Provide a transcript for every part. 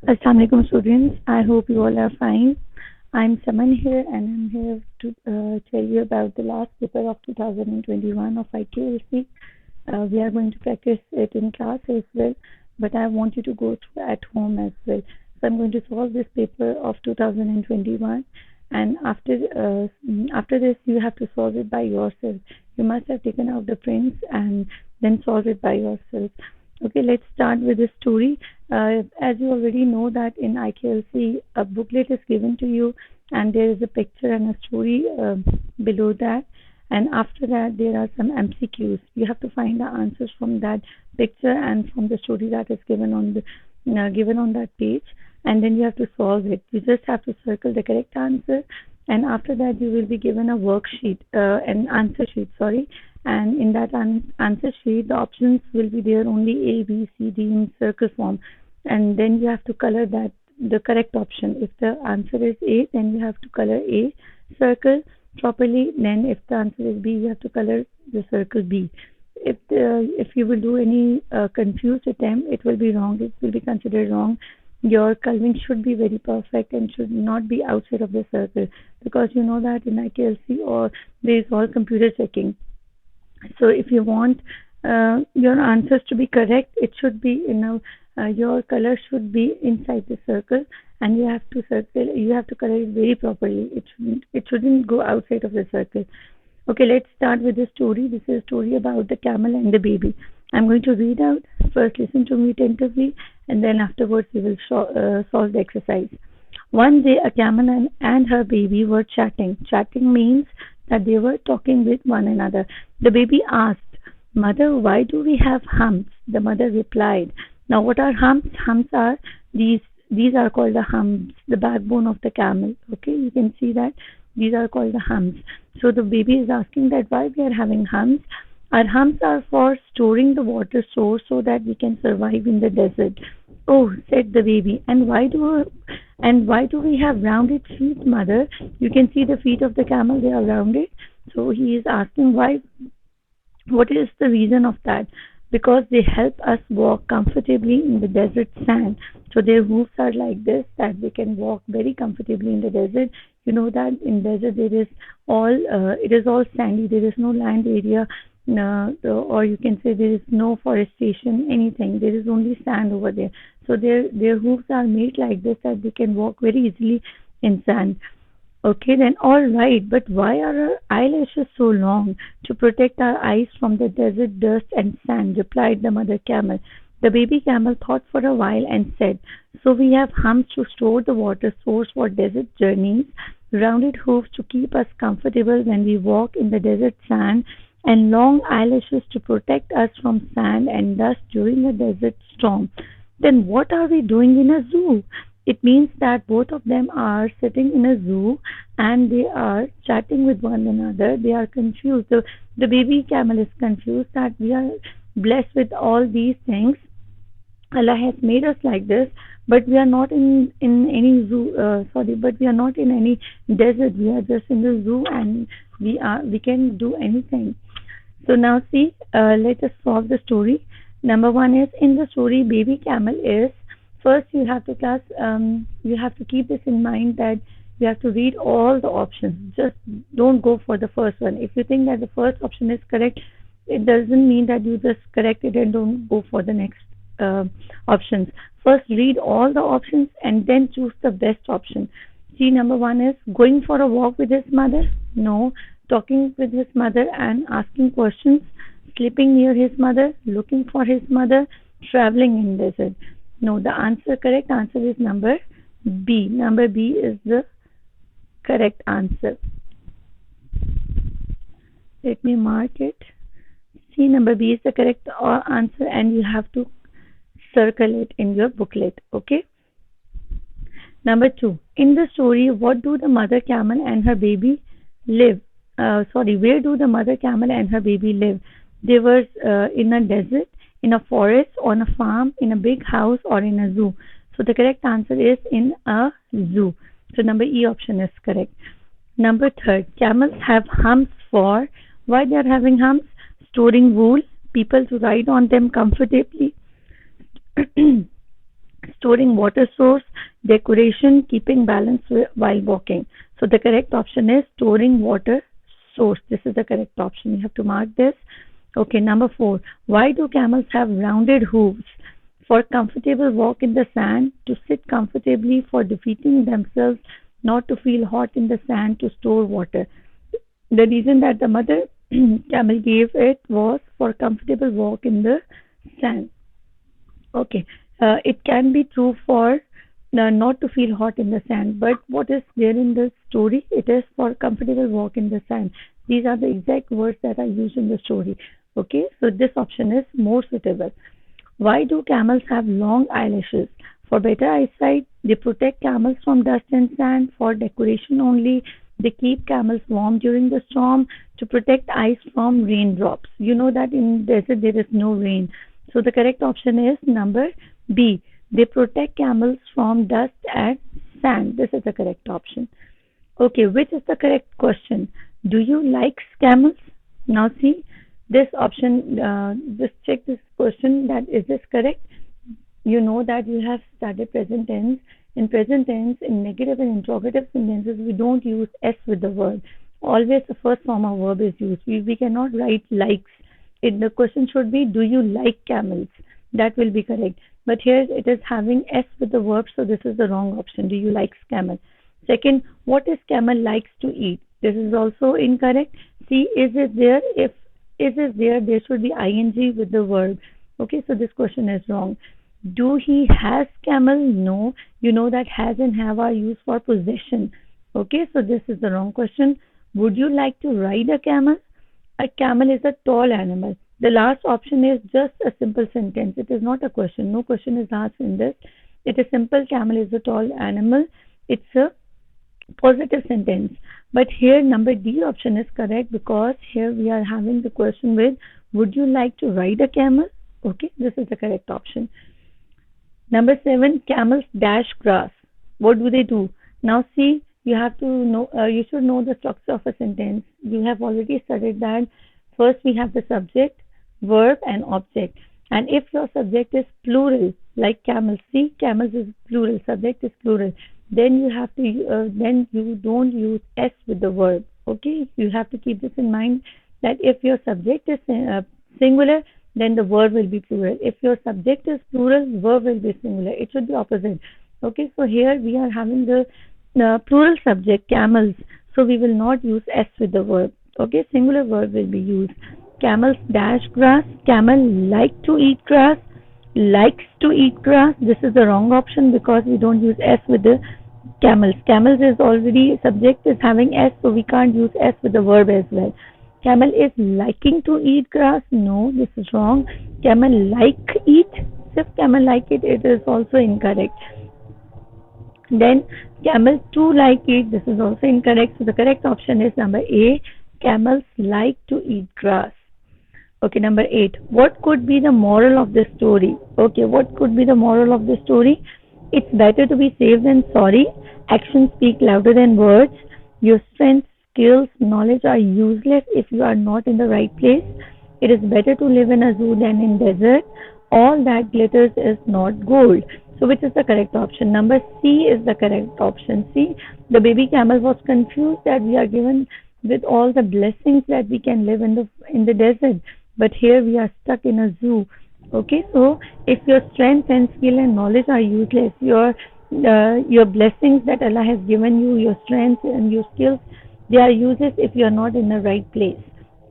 Assalamualaikum students. I hope you all are fine. I'm Saman here and I'm here to tell you about the last paper of 2021 of Iklc. We are going to practice it in class as well, but I want you to go through at home as well. So I'm going to solve this paper of 2021, and after this you have to solve it by yourself. You must have taken out the prints and then solve it by yourself. Okay, let's start with the story. As you already know that in IKLC, a booklet is given to you, and there is a picture and a story below that. And after that, there are some MCQs. You have to find the answers from that picture and from the story that is given on that page, and then you have to solve it. You just have to circle the correct answer, and after that, you will be given a worksheet, an answer sheet. Sorry, and in that answer sheet the options will be there only A, B, C, D in circle form, and then you have to color that the correct option. If the answer is A, then you have to color A circle properly. Then if the answer is B, you have to color the circle B. If you will do any confused attempt, it will be wrong. It will be considered wrong. Your coloring should be very perfect and should not be outside of the circle, because you know that in IKLC or there is all computer checking. So if you want your answers to be correct, it should be your color should be inside the circle, and you have to color it very properly. It shouldn't go outside of the circle. Okay, let's start with the story. This is a story about the camel and the baby. I'm going to read out. First, listen to me attentively, and then afterwards we will solve the exercise. One day, a camel and her baby were chatting. Chatting means that they were talking with one another. The baby asked, "Mother, why do we have humps?" The mother replied. Now, what are humps? Humps are these. These are called the humps, the backbone of the camel. Okay, you can see that these are called the humps. So the baby is asking that why we are having humps. Our humps are for storing the water source so that we can survive in the desert. Oh, said the baby. And why do we have rounded feet, mother? You can see the feet of the camel, they are rounded. So he is asking why, what is the reason of that? Because they help us walk comfortably in the desert sand. So their hoofs are like this, that they can walk very comfortably in the desert. You know that in desert it is all sandy. There is no land area, or you can say there is no forestation, anything. There is only sand over there. So their hoofs are made like this that they can walk very easily in sand. Okay, then all right, but why are our eyelashes so long? To protect our eyes from the desert dust and sand, replied the mother camel. The baby camel thought for a while and said, so we have humps to store the water source for desert journeys, rounded hoofs to keep us comfortable when we walk in the desert sand, and long eyelashes to protect us from sand and dust during a desert storm. Then what are we doing in a zoo? It means that both of them are sitting in a zoo and they are chatting with one another. They are confused. The baby camel is confused that we are blessed with all these things. Allah has made us like this, but we are not in any zoo. But we are not in any desert. We are just in the zoo, and we can do anything. So now see, let us solve the story. Number one is, in the story, baby camel is. First, you have to keep this in mind that you have to read all the options. Just don't go for the first one. If you think that the first option is correct, it doesn't mean that you just correct it and don't go for the next options. First, read all the options and then choose the best option. See, number one is going for a walk with his mother. No. Talking with his mother and asking questions. Sleeping near his mother. Looking for his mother. Traveling in desert. No, the correct answer is number B. Number B is the correct answer. Let me mark it. See, number B is the correct answer, and you have to circle it in your booklet. Okay. Number two. In the story, what do the mother camel and her baby live? Where do the mother camel and her baby live? They were in a desert, in a forest, on a farm, in a big house, or in a zoo. So the correct answer is in a zoo. So number E option is correct. Number third, camels have humps for. Why they are having humps? Storing wool, people to ride on them comfortably, storing water source, decoration, keeping balance while walking. So the correct option is storing water source. This is the correct option. You have to mark this. Okay, number 4. Why do camels have rounded hooves? For comfortable walk in the sand, to sit comfortably, for defeating themselves, not to feel hot in the sand, to store water. The reason that the mother camel gave it was for comfortable walk in the sand. Okay, it can be true for not to feel hot in the sand, but what is there in the story? It is for comfortable walk in the sand. These are the exact words that are used in the story. Okay, so this option is more suitable. Why do camels have long eyelashes? For better eyesight, they protect camels from dust and sand. For decoration only, they keep camels warm during the storm. To protect eyes from raindrops. You know that in desert there is no rain. So the correct option is number B. They protect camels from dust and sand. This is the correct option. Okay, which is the correct question? Do you like camels? Now see this option. Just check this question. That is this correct? You know that you have started present tense. In present tense, in negative and interrogative sentences, we don't use s with the verb. Always the first form of verb is used. We cannot write likes. The question should be, do you like camels? That will be correct. But here it is having s with the verb, so this is the wrong option. Do you like camel? Second, what is camel likes to eat? This is also incorrect. See, is it there? If is there should be ing with the verb. Okay, so this question is wrong. Do he has camel? No. You know that has and have are used for possession. Okay, so this is the wrong question. Would you like to ride a camel? A camel is a tall animal. The last option is just a simple sentence. It is not a question. No question is asked in this. It is simple. Camel is a tall animal. It's a positive sentence. But here number D option is correct because here we are having the question with would you like to ride a camel? Okay, this is the correct option. Number 7, camels dash grass. What do they do? Now see, you have to know, you should know the structure of a sentence. You have already studied that. First we have the subject, verb and object. And if your subject is plural, like camels, see, camels is plural, subject is plural, then you have to, then you don't use s with the verb. Okay, you have to keep this in mind that if your subject is singular, then the verb will be plural. If your subject is plural, verb will be singular. It should be opposite. Okay, so here we are having the plural subject, camels. So we will not use s with the verb. Okay, singular verb will be used. Camels dash grass. Camel like to eat grass. Likes to eat grass. This is the wrong option because we don't use s with the camels. Camels is already subject is having s, so we can't use s with the verb as well. Camel is liking to eat grass. No, this is wrong. Camel like eat. If camel like it, it is also incorrect. Then camel to like it. This is also incorrect. So the correct option is number A. Camels like to eat grass. Okay, number 8. What could be the moral of this story? Okay, what could be the moral of the story? It's better to be safe than sorry. Actions speak louder than words. Your strengths, skills, knowledge are useless if you are not in the right place. It is better to live in a zoo than in desert. All that glitters is not gold. So which is the correct option? Number C is the correct option. See, the baby camel was confused that we are given with all the blessings that we can live in the desert, but here we are stuck in a zoo. Okay, so if your strength and skill and knowledge are useless, your blessings that Allah has given you, your strength and your skills, they are useless if you are not in the right place.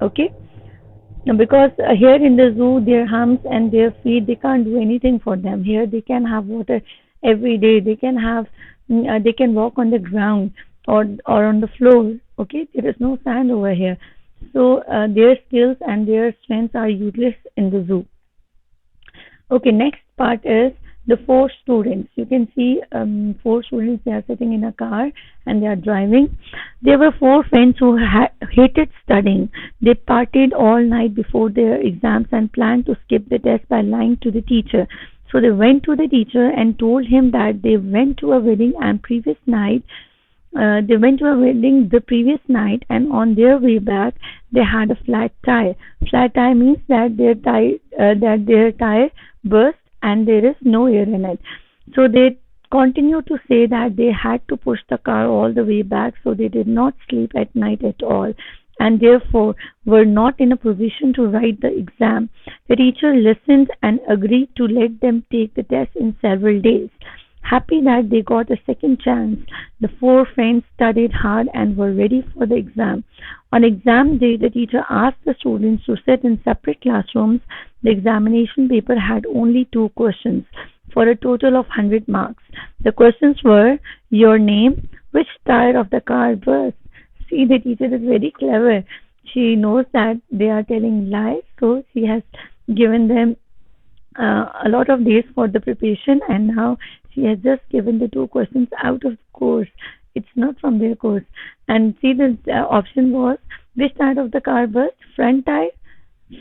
Okay, now because here in the zoo, their humps and their feet, they can't do anything for them. Here they can have water every day. They can have, they can walk on the ground or on the floor. Okay, there is no sand over here. So their skills and their strengths are useless in the zoo. Okay, next part is the 4 students. You can see 4 students, they are sitting in a car and they are driving. There were 4 friends who hated studying. They partied all night before their exams and planned to skip the test by lying to the teacher. So they went to the teacher and told him that they went to a wedding the previous night, and on their way back they had a flat tire. Flat tire means that their tire burst and there is no air in it. So they continue to say that they had to push the car all the way back, so they did not sleep at night at all, and therefore were not in a position to write the exam. The teacher listened and agreed to let them take the test in several days. Happy that they got a second chance, the four friends studied hard and were ready for the exam. On exam day, the teacher asked the students to sit in separate classrooms. The examination paper had only two questions for a total of 100 marks. The questions were your name, which tire of the car burst. See, the teacher is very clever. She knows that they are telling lies, so she has given them a lot of days for the preparation, and now she has just given the two questions out of the course. It's not from their course. And see, the option was which side of the car burst? Front tire,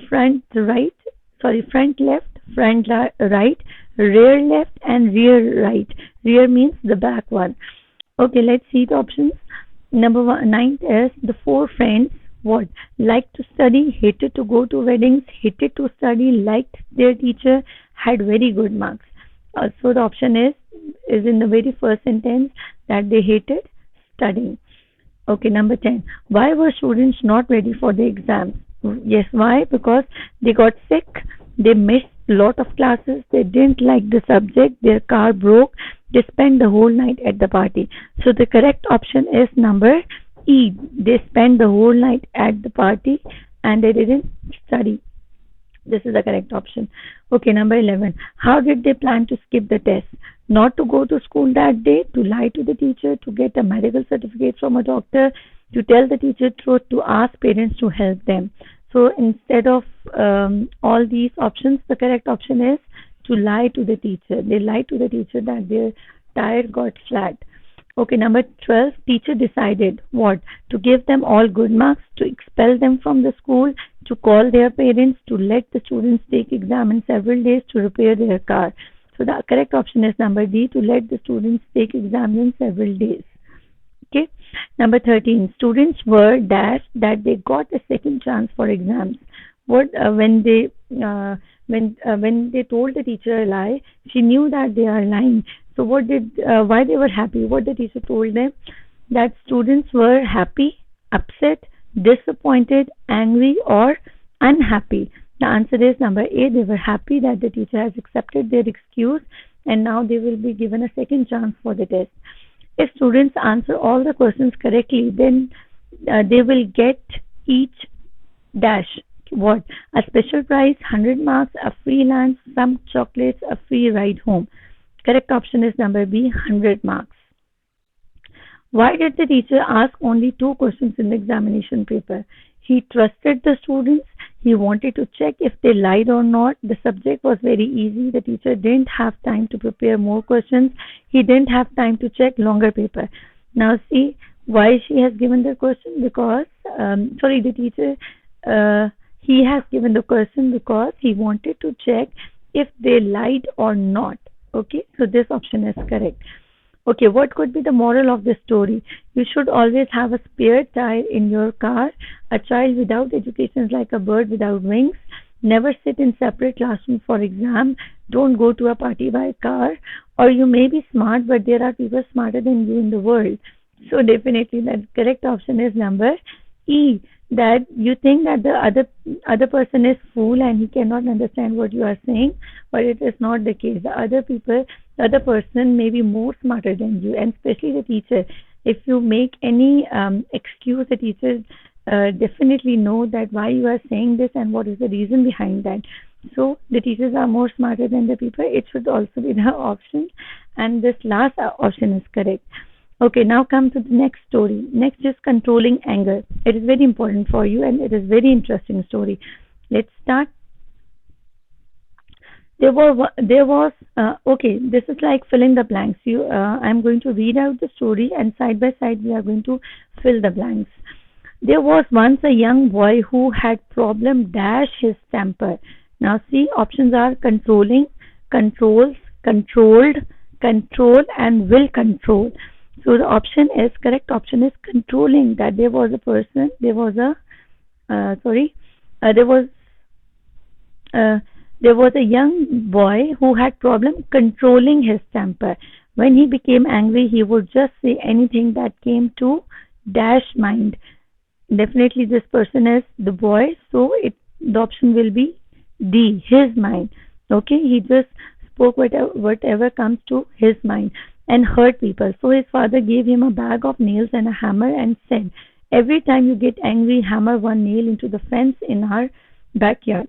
front right, sorry, front left, right, rear left, and rear right. Rear means the back one. Okay, let's see the options. Number one, ninth is the four friends what liked to study, hated to go to weddings, hated to study, liked their teacher, had very good marks. So the option is in the very first sentence that they hated studying. Okay, number 10. Why were students not ready for the exams? Yes, why? Because they got sick, they missed a lot of classes, they didn't like the subject, their car broke, they spent the whole night at the party. So the correct option is number E. They spent the whole night at the party and they didn't study. This is the correct option. Okay, number 11. How did they plan to skip the test? Not to go to school that day, to lie to the teacher, to get a medical certificate from a doctor, to tell the teacher truth, to ask parents to help them. So instead of all these options, the correct option is to lie to the teacher. They lied to the teacher that their tire got flat. Okay, number 12, teacher decided what? To give them all good marks, to expel them from the school, to call their parents, to let the students take exam in several days, to repair their car. So the correct option is number D, to let the students take exams in several days. Okay. Number 13, students were dashed that they got a second chance for exams. What when they told the teacher a lie, she knew that they are lying. So why they were happy? What the teacher told them, that students were happy, upset, disappointed, angry, or unhappy. The answer is number A. They were happy that the teacher has accepted their excuse, and now they will be given a second chance for the test. If students answer all the questions correctly, then they will get each dash what? A special prize, 100 marks, a free lunch, some chocolates, a free ride home. Correct option is number B, 100 marks. Why did the teacher ask only two questions in the examination paper? He trusted the students. He wanted to check if they lied or not. The subject was very easy. The teacher didn't have time to prepare more questions. He didn't have time to check longer paper. Now see why she has given the question, because the teacher he has given the question because he wanted to check if they lied or not. Okay, so this option is correct. Okay, what could be the moral of this story? You should always have a spare tire in your car. A child without education is like a bird without wings. Never sit in separate classrooms for exam. Don't go to a party by car. Or you may be smart, but there are people smarter than you in the world. So definitely the correct option is number E. That you think that the other person is fool and he cannot understand what you are saying, but it is not the case. The other person may be more smarter than you, and especially the teacher. If you make any excuse, the teacher definitely know that why you are saying this and what is the reason behind that. So the teachers are more smarter than the people. It should also be the option, and this last option is correct. Okay, now come to the next story. Next is controlling anger. It is very important for you and it is very interesting story. Let's start. Okay, this is like fill in the blanks. I'm going to read out the story and side by side we are going to fill the blanks. There was once a young boy who had problem dash his temper. Now see, options are controlling, controls, controlled, control, and will control. So the correct option is controlling. That there was a person, there was There was a young boy who had problem controlling his temper. When he became angry, he would just say anything that came to dash mind. Definitely, this person is the boy, so the option will be D, his mind. Okay, he just spoke whatever comes to his mind and hurt people. So his father gave him a bag of nails and a hammer and said, "Every time you get angry, hammer one nail into the fence in our backyard."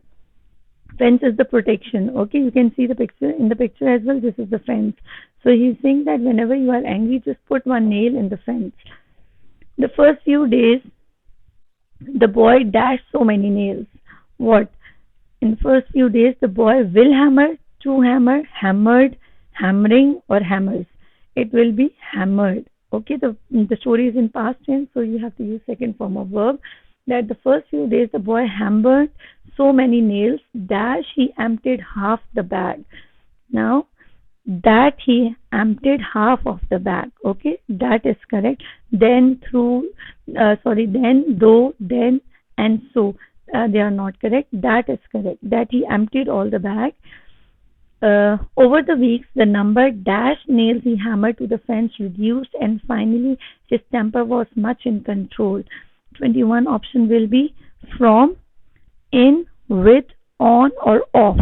Fence is the protection. Okay, you can see the picture in the picture as well. This is the fence. So he's saying that whenever you are angry, just put one nail in the fence. The first few days, the boy dashed so many nails. What? In the first few days, the boy will hammer, to hammer, hammered, hammering, or hammers. It will be hammered. Okay, the story is in past tense, so you have to use second form of verb. That the first few days the boy hammered so many nails that he emptied half the bag. Now that he emptied half of the bag. Okay, that is correct. Then then, though, then, and so. They are not correct. That is correct. That he emptied all the bag. Over the weeks, the number dash nails he hammered to the fence reduced, and finally his temper was much in control. 21 option will be from, in, with, on, or off.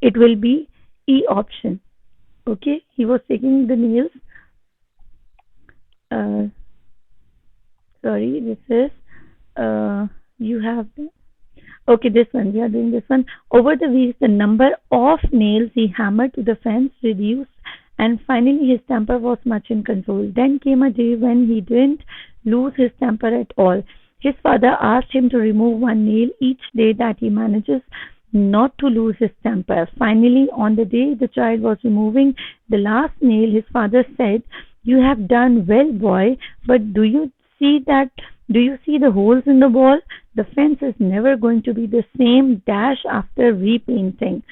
It will be E option. Okay, he was taking the nails. Sorry, this is you have okay, this one we are doing this one. Over the weeks, the number of nails he hammered to the fence reduced, and finally his temper was much in control. Then came a day when he didn't lose his temper at all. His father asked him to remove one nail each day that he manages not to lose his temper. Finally, on the day the child was removing the last nail, his father said, "You have done well, boy, but do you see the holes in the wall? The fence is never going to be the same dash after repainting."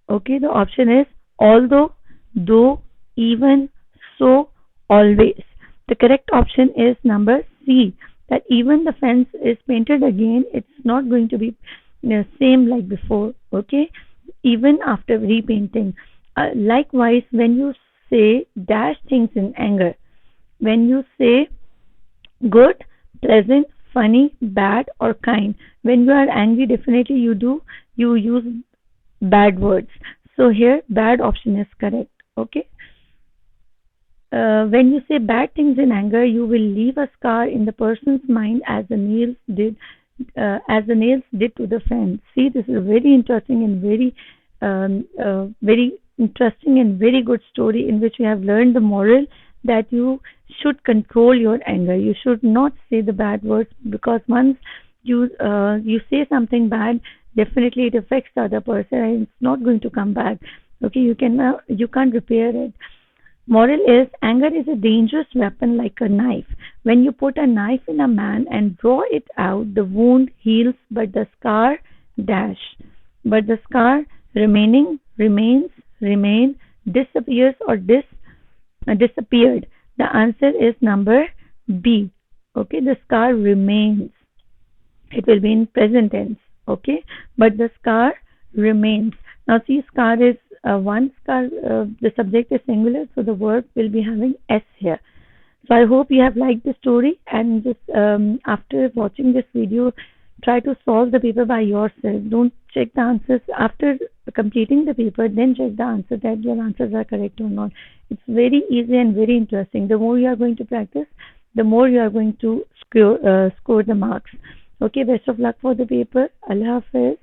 Okay, the option is although, though, even, so, always. The correct option is number C, that even the fence is painted again, it's not going to be same like before. Okay, even after repainting. Likewise, when you say dash things in anger, when you say good, pleasant, funny, bad, or kind. When you are angry, definitely you use bad words. So here, bad option is correct. Okay. When you say bad things in anger, you will leave a scar in the person's mind as the nails did to the fence. See, this is a very interesting and very interesting and very good story in which we have learned the moral that you should control your anger. You should not say the bad words, because once you say something bad, definitely it affects the other person and it's not going to come back. Okay, you can't repair it. Moral is anger is a dangerous weapon like a knife. When you put a knife in a man and draw it out, the wound heals, but the scar remains, disappears, or disappeared. The answer is number B. Okay, the scar remains. It will be in present tense. Okay, but the scar remains. Now see, scar is one scar. The subject is singular, so the verb will be having S here. So I hope you have liked the story, and just after watching this video, try to solve the paper by yourself. Don't check the answers after completing the paper, then check the answer that your answers are correct or not. It's very easy and very interesting. The more you are going to practice, the more you are going to score the marks. Okay, best of luck for the paper. Allah Hafiz.